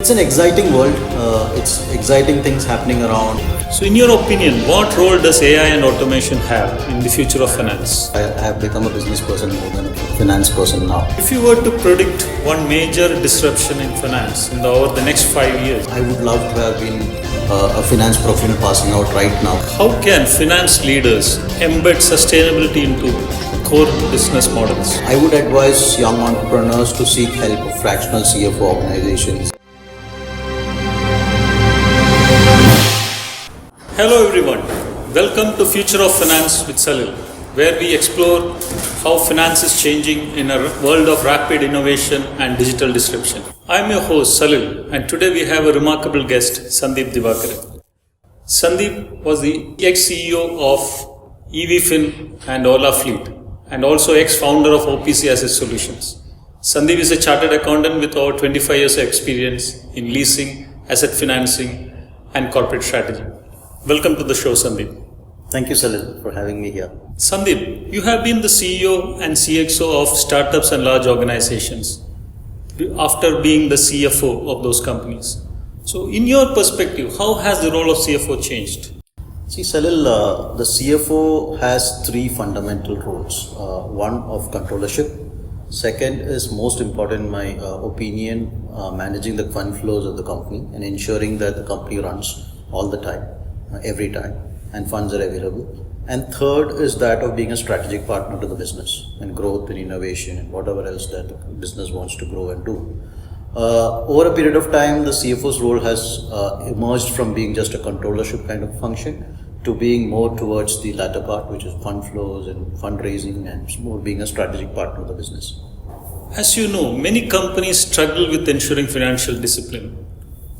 It's an exciting world. It's exciting things happening around. So, in your opinion, what role does AI and automation have in the future of finance? I have become a business person more than a finance person now. If you were to predict one major disruption in finance over the next 5 years, I would love to have been a finance professional passing out right now. how can finance leaders embed sustainability into core business models? I would advise young entrepreneurs to seek help of fractional CFO organizations. Hello everyone, welcome to Future of Finance with Salil, where we explore how finance is changing in a world of rapid innovation and digital disruption. I am your host Salil, and today we have a remarkable guest, Sandeep Divakaran. Sandeep was the ex-CEO of EVfin and OlaFleet and also ex-founder of OPC Asset Solutions. Sandeep is a chartered accountant with over 25 years of experience in leasing, asset financing and corporate strategy. Welcome to the show, Sandeep. Thank you, Salil, for having me here. Sandeep, you have been the CEO and CXO of startups and large organizations after being the CFO of those companies. So, in your perspective, how has the role of CFO changed? See, Salil, the CFO has three fundamental roles. One of controllership. Second is most important in my opinion, managing the fund flows of the company and ensuring that the company runs all the time, every time, and funds are available. And third is that of being a strategic partner to the business and growth and innovation and whatever else that the business wants to grow and do. Over a period of time, the CFO's role has emerged from being just a controllership kind of function to being more towards the latter part, which is fund flows and fundraising, and more being a strategic partner of the business. As you know, many companies struggle with ensuring financial discipline.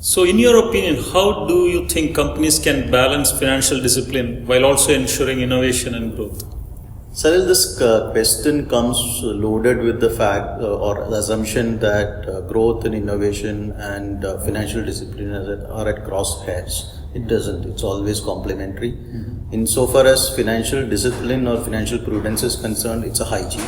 So, in your opinion, how do you think companies can balance financial discipline while also ensuring innovation and growth? Salil, this question comes loaded with the fact or the assumption that growth and innovation and financial discipline are at crosshairs. It doesn't. It's always complementary. Insofar as financial discipline or financial prudence is concerned, it's a hygiene.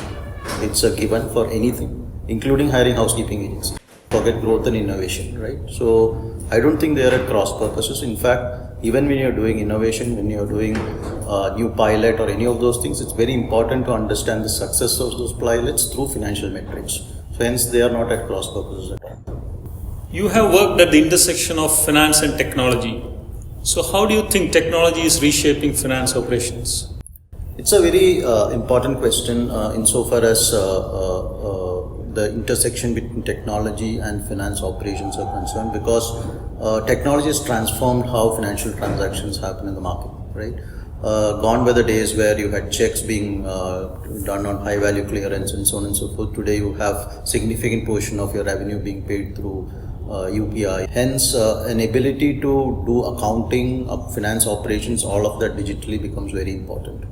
It's a given for anything, including hiring housekeeping agency. Forget growth and innovation, right? So I don't think they are at cross purposes. In fact, even when you're doing innovation, when you're doing new pilot or any of those things, it's very important to understand the success of those pilots through financial metrics. So hence, they are not at cross purposes at all. You have worked at the intersection of finance and technology. So, how do you think technology is reshaping finance operations? It's a very important question insofar as the intersection between technology and finance operations are concerned, because technology has transformed how financial transactions happen in the market, right? Gone were the days where you had checks being done on high value clearance and so on and so forth. Today you have significant portion of your revenue being paid through UPI. Hence, an ability to do accounting, finance operations, all of that digitally becomes very important.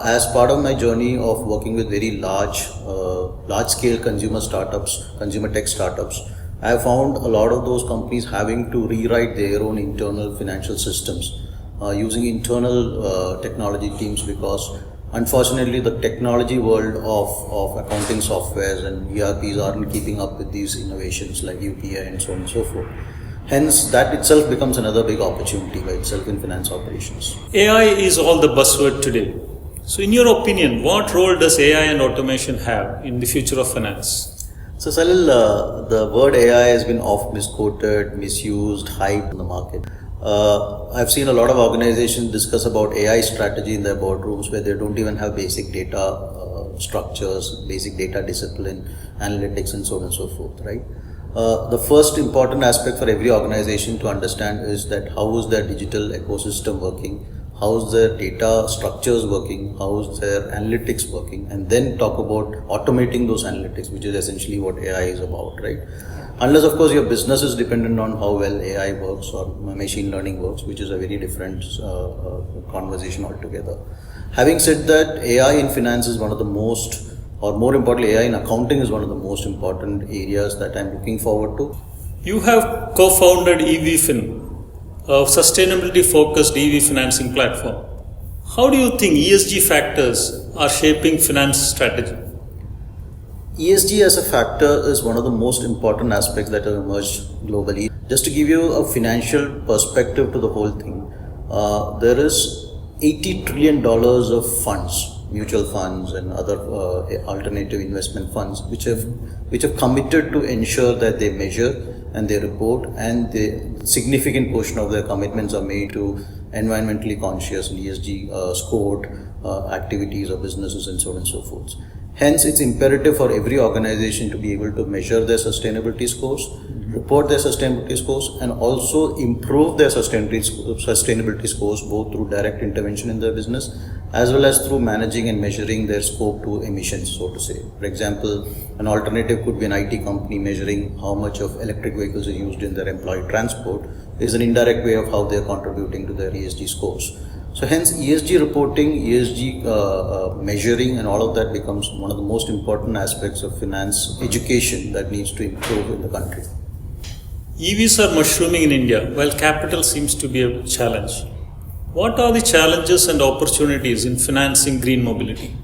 As part of my journey of working with very large-scale consumer startups, consumer tech startups, I have found a lot of those companies having to rewrite their own internal financial systems using internal technology teams, because unfortunately the technology world of accounting softwares and ERPs aren't keeping up with these innovations like UPI and so on and so forth. Hence, that itself becomes another big opportunity by itself in finance operations. AI is all the buzzword today. So, in your opinion, what role does AI and automation have in the future of finance? So, Salil, the word AI has been oft misquoted, misused, hyped in the market. I've seen a lot of organizations discuss about AI strategy in their boardrooms where they don't even have basic data structures, basic data discipline, analytics, and so on and so forth, right? The first important aspect for every organization to understand is that how is their digital ecosystem working, how is their data structures working, how is their analytics working, and then talk about automating those analytics, which is essentially what AI is about, right? Unless, of course, your business is dependent on how well AI works or machine learning works, which is a very different conversation altogether. Having said that, AI in finance is one of the most, or more importantly, AI in accounting is one of the most important areas that I'm looking forward to. You have co-founded EVfin, a sustainability-focused EV financing platform. How do you think ESG factors are shaping finance strategy? ESG as a factor is one of the most important aspects that have emerged globally. Just to give you a financial perspective to the whole thing, there is $80 trillion of funds, mutual funds and other alternative investment funds, which have committed to ensure that they measure and they report, and the significant portion of their commitments are made to environmentally conscious and ESG scored activities or businesses and so on and so forth. Hence, it's imperative for every organization to be able to measure their sustainability scores, report their sustainability scores, and also improve their sustainability scores both through direct intervention in their business as well as through managing and measuring their scope to emissions, so to say. For example, an alternative could be an IT company measuring how much of electric vehicles are used in their employee transport is an indirect way of how they are contributing to their ESG scores. So hence ESG reporting, ESG measuring and all of that becomes one of the most important aspects of finance education that needs to improve in the country. EVs are mushrooming in India while capital seems to be a challenge. What are the challenges and opportunities in financing green mobility?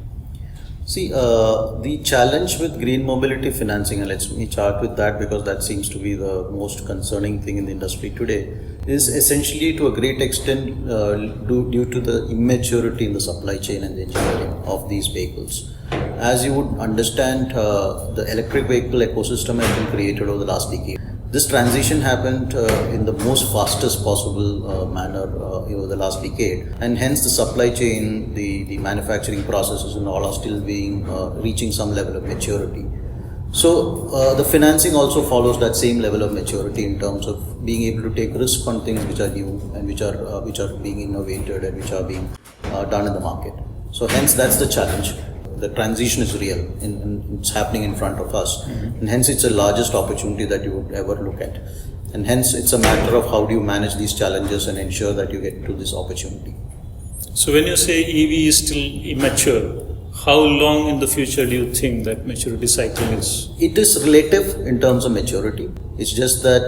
See, the challenge with green mobility financing, and let me start with that because that seems to be the most concerning thing in the industry today, is essentially to a great extent due to the immaturity in the supply chain and the engineering of these vehicles. As you would understand, the electric vehicle ecosystem has been created over the last decade. This transition happened in the most fastest possible manner over the last decade, and hence the supply chain, the manufacturing processes and all are still being reaching some level of maturity. So the financing also follows that same level of maturity in terms of being able to take risk on things which are new and which are being innovated and which are being done in the market. So hence that's the challenge. The transition is real and it's happening in front of us, and hence it's the largest opportunity that you would ever look at, and hence it's a matter of how do you manage these challenges and ensure that you get to this opportunity. So when you say EV is still immature, how long in the future do you think that maturity cycle is? It is relative in terms of maturity. It's just that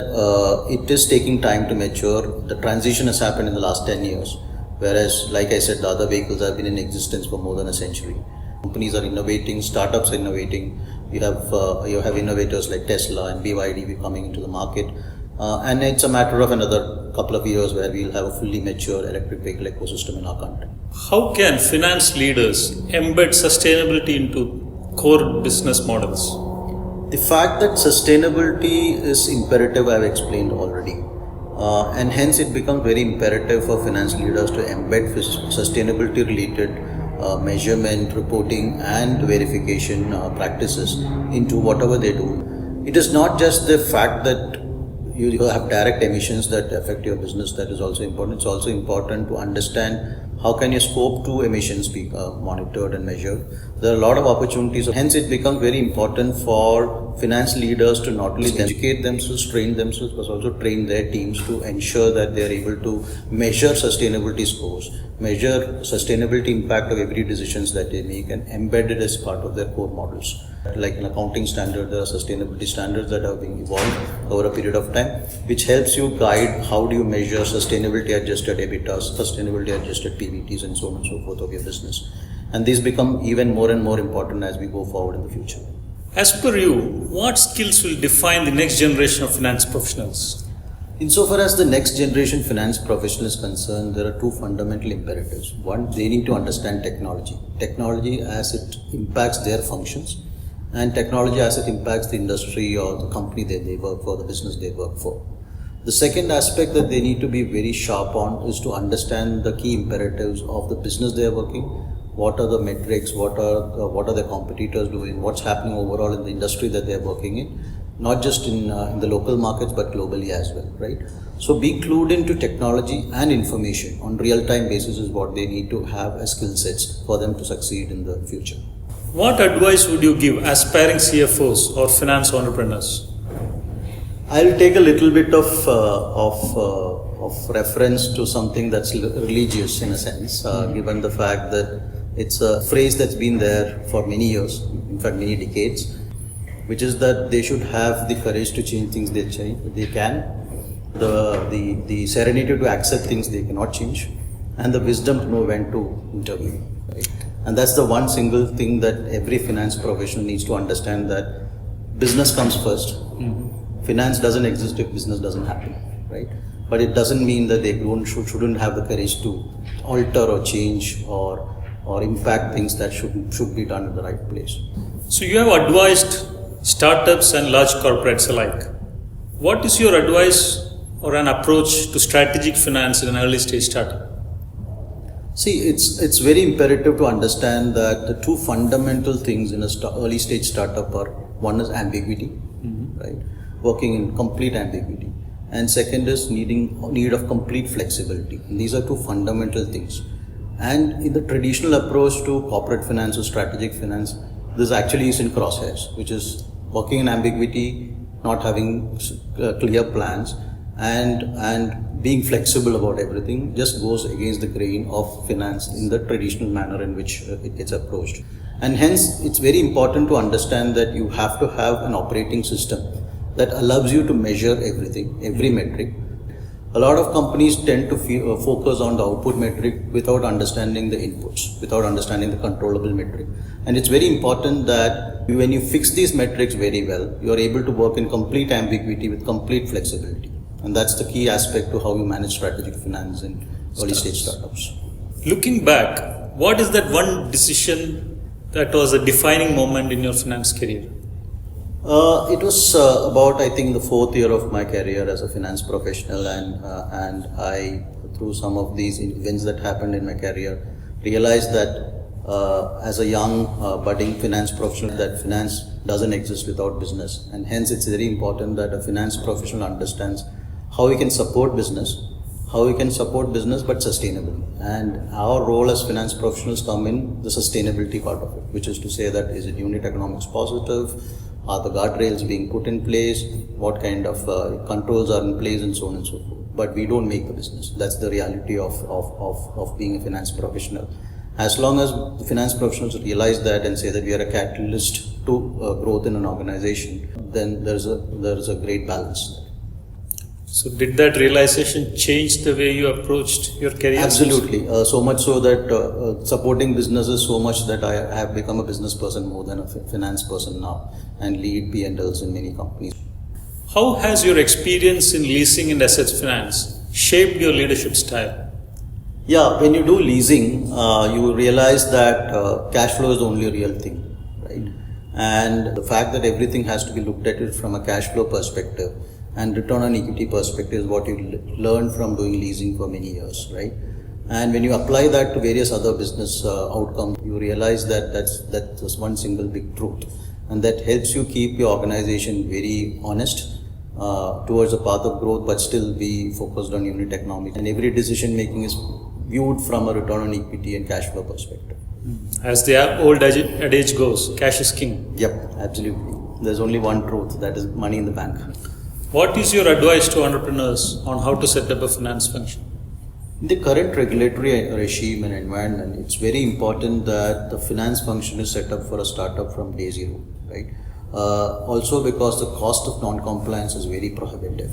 it is taking time to mature. The transition has happened in the last 10 years, whereas like I said, the other vehicles have been in existence for more than a century. Companies are innovating, startups are innovating. You have innovators like Tesla and BYD coming into the market, and it's a matter of another couple of years where we'll have a fully mature electric vehicle ecosystem in our country. How can finance leaders embed sustainability into core business models? The fact that sustainability is imperative, I've explained already, and hence it becomes very imperative for finance leaders to embed sustainability related measurement, reporting and verification practices into whatever they do. It is not just the fact that you have direct emissions that affect your business that is also important. It's also important to understand how can your scope 2 emissions be monitored and measured. There are a lot of opportunities. Hence it becomes very important for finance leaders to not only educate themselves, train themselves, but also train their teams to ensure that they are able to measure sustainability scores, measure sustainability impact of every decisions that they make and embed it as part of their core models. Like an accounting standard, there are sustainability standards that have been evolved over a period of time, which helps you guide how do you measure sustainability adjusted EBITDAs, sustainability adjusted PBTs and so on and so forth of your business. And these become even more and more important as we go forward in the future. As per you, what skills will define the next generation of finance professionals? Insofar as the next generation finance professional is concerned, there are two fundamental imperatives. One, they need to understand technology as it impacts their functions, and technology as it impacts the industry or the company that they work for, the business they work for. The second aspect that they need to be very sharp on is to understand the key imperatives of the business they are working. What are the metrics, what are the competitors doing, what's happening overall in the industry that they are working in, not just in the local markets but globally as well, right? So be clued into technology and information on real-time basis is what they need to have as skill sets for them to succeed in the future. What advice would you give aspiring CFOs or finance entrepreneurs? I'll take a little bit of reference to something that's religious in a sense, given the fact that it's a phrase that's been there for many years, in fact many decades, which is that they should have the courage to change things they can, the serenity to accept things they cannot change, and the wisdom to know when to intervene. Right? And that's the one single thing that every finance professional needs to understand, that business comes first. Finance doesn't exist if business doesn't happen, right? But it doesn't mean that they shouldn't have the courage to alter or change or impact things that should be done in the right place. So you have advised startups and large corporates alike. What is your advice or an approach to strategic finance in an early stage startup? See, it's very imperative to understand that the two fundamental things in a early stage startup are, one is ambiguity, right? Working in complete ambiguity. And second is need of complete flexibility. And these are two fundamental things. And in the traditional approach to corporate finance or strategic finance, this actually is in crosshairs, which is working in ambiguity, not having clear plans, and being flexible about everything just goes against the grain of finance in the traditional manner in which it gets approached. And hence, it's very important to understand that you have to have an operating system that allows you to measure everything, every metric. A lot of companies tend to focus on the output metric without understanding the inputs, without understanding the controllable metric. And it's very important that when you fix these metrics very well, you are able to work in complete ambiguity with complete flexibility. And that's the key aspect to how you manage strategic finance in early stage startups. Looking back, what is that one decision that was a defining moment in your finance career? It was about, I think, the fourth year of my career as a finance professional, and I, through some of these events that happened in my career, realized that as a young budding finance professional, that finance doesn't exist without business, and hence it's very important that a finance professional understands how we can support business, but sustainably. And our role as finance professionals come in the sustainability part of it, which is to say that is it unit economics positive? Are the guardrails being put in place? What kind of controls are in place, and so on and so forth. But we don't make the business. That's the reality of being a finance professional. As long as the finance professionals realize that and say that we are a catalyst to growth in an organization, then there is a great balance. So did that realization change the way you approached your career? Absolutely. So much so that supporting businesses so much that I have become a business person more than a finance person now, and lead P&Ls in many companies. How has your experience in leasing and assets finance shaped your leadership style? Yeah, when you do leasing, you realize that cash flow is the only real thing, right? And the fact that everything has to be looked at it from a cash flow perspective and return on equity perspective is what you learn from doing leasing for many years, right? And when you apply that to various other business outcomes, you realize that that's one single big truth, and that helps you keep your organization very honest towards a path of growth, but still be focused on unit economics. And every decision making is viewed from a return on equity and cash flow perspective. As the old adage goes, cash is king. Yep, absolutely. There's only one truth, that is money in the bank. What is your advice to entrepreneurs on how to set up a finance function? In the current regulatory regime and environment, it's very important that the finance function is set up for a startup from day zero, right? Also because the cost of non-compliance is very prohibitive.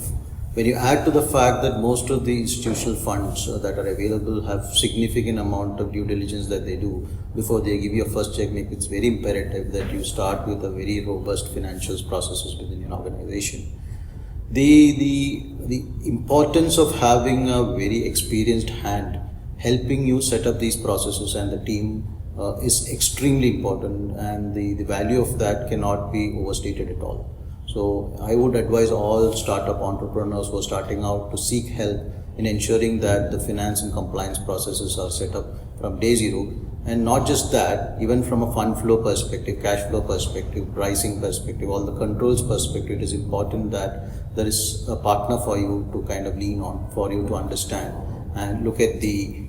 When you add to the fact that most of the institutional funds that are available have significant amount of due diligence that they do before they give you a first check, it's very imperative that you start with a very robust financials processes within your organization. The importance of having a very experienced hand helping you set up these processes and the team is extremely important, and the value of that cannot be overstated at all. So I would advise all startup entrepreneurs who are starting out to seek help in ensuring that the finance and compliance processes are set up from day zero. And not just that, even from a fund flow perspective, cash flow perspective, pricing perspective, all the controls perspective, it is important that there is a partner for you to kind of lean on, for you to understand and look at the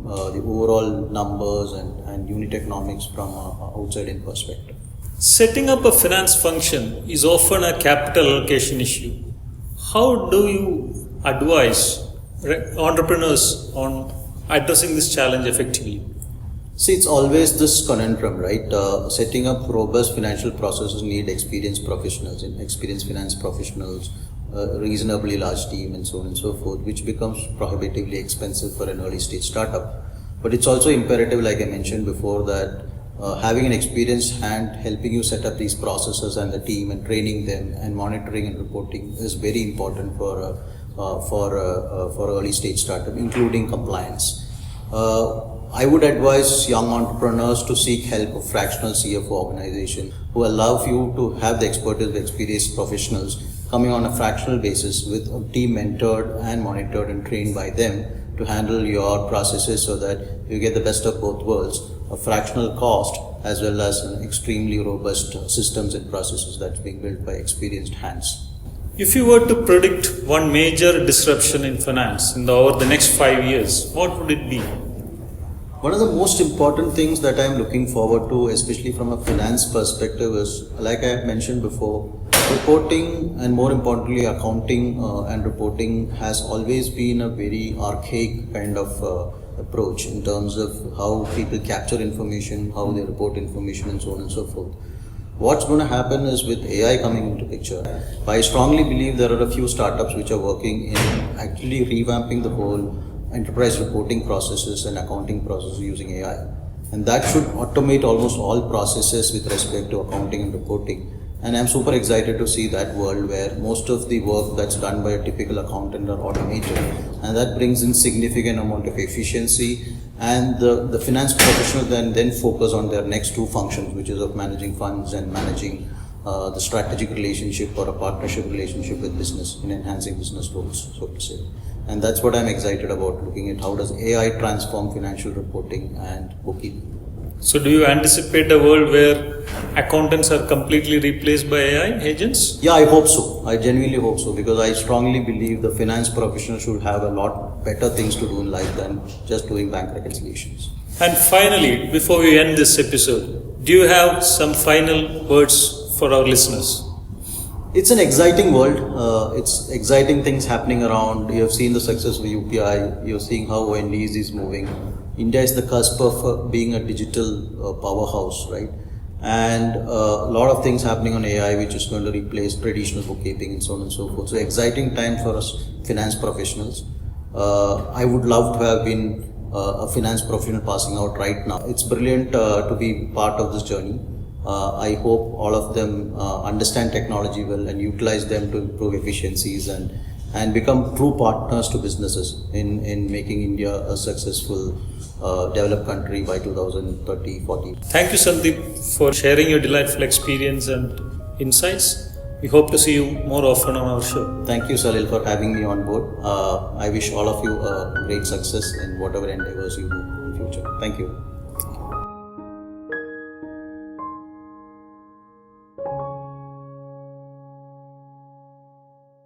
overall numbers and unit economics from an outside-in perspective. Setting up a finance function is often a capital allocation issue. How do you advise entrepreneurs on addressing this challenge effectively? See, it's always this conundrum, right? Setting up robust financial processes need experienced professionals, experienced finance professionals, reasonably large team, and so on and so forth, which becomes prohibitively expensive for an early stage startup. But it's also imperative, like I mentioned before, that having an experienced hand helping you set up these processes and the team and training them and monitoring and reporting is very important for early stage startup, including compliance. I would advise young entrepreneurs to seek help of fractional CFO organization who allow you to have the expertise of experienced professionals coming on a fractional basis with a team mentored and monitored and trained by them to handle your processes so that you get the best of both worlds, a fractional cost as well as an extremely robust systems and processes that's being built by experienced hands. If you were to predict one major disruption in finance over the next 5 years, what would it be? One of the most important things that I'm looking forward to, especially from a finance perspective, is, like I mentioned before, reporting and more importantly accounting and reporting has always been a very archaic kind of approach in terms of how people capture information, how they report information and so on and so forth. What's going to happen is with AI coming into picture, I strongly believe there are a few startups which are working in actually revamping the whole enterprise reporting processes and accounting processes using AI. And that should automate almost all processes with respect to accounting and reporting. And I'm super excited to see that world where most of the work that's done by a typical accountant are automated. And that brings in significant amount of efficiency, and the finance professional then focus on their next two functions, which is of managing funds and managing the strategic relationship or a partnership relationship with business in enhancing business goals, so to say. And that's what I'm excited about, looking at how does AI transform financial reporting and bookkeeping. So do you anticipate a world where accountants are completely replaced by AI agents? Yeah, I hope so. I genuinely hope so, because I strongly believe the finance professional should have a lot better things to do in life than just doing bank reconciliations. And finally, before we end this episode, do you have some final words for our listeners? It's an exciting world. It's exciting things happening around. You have seen the success of UPI. You're seeing how Wendy's is moving. India is the cusp of being a digital powerhouse, right? And a lot of things happening on AI, which is going to replace traditional bookkeeping and so on and so forth. So exciting time for us finance professionals. I would love to have been a finance professional passing out right now. It's brilliant to be part of this journey. I hope all of them understand technology well and utilize them to improve efficiencies and become true partners to businesses in making India a successful developed country by 2030-40. Thank you, Sandeep, for sharing your delightful experience and insights. We hope to see you more often on our show. Thank you, Salil, for having me on board. I wish all of you great success in whatever endeavors you do in the future. Thank you.